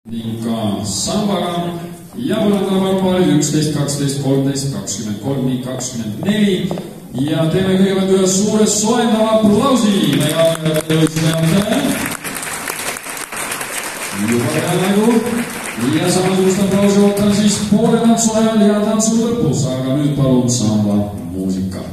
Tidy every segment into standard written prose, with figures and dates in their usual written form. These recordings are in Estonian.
ning ka sambaga ja põlendava paarid 11, 12, 13, 23 ning 24 ja teeme kõigepealt ühe suure soojendava aplausi meie jõudsidele. Juba teha nägu ja samasugust aplausi ootan siis poole tantsu ajal ja tantsu lõpus, aga nüüd palun samba muusika.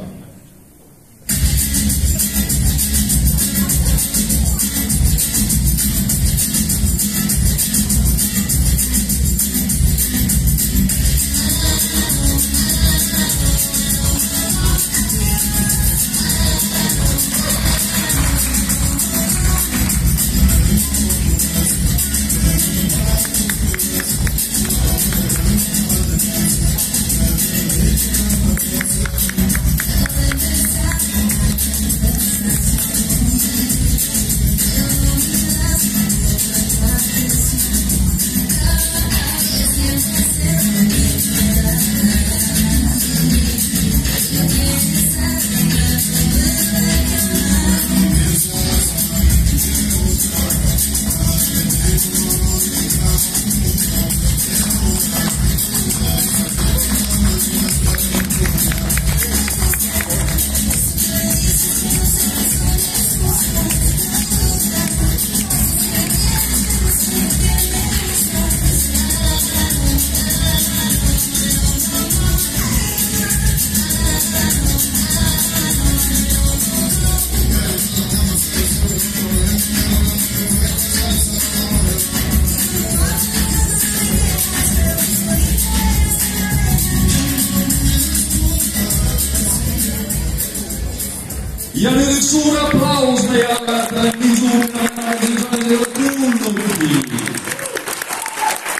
Ja nüüd üks suur aplaus meie algatajale, nii suur nädal, ei ole kuulnudki.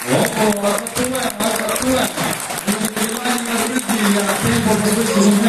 Hakkab tulema. Nüüd on lainina rütmi ja tempo võistlus on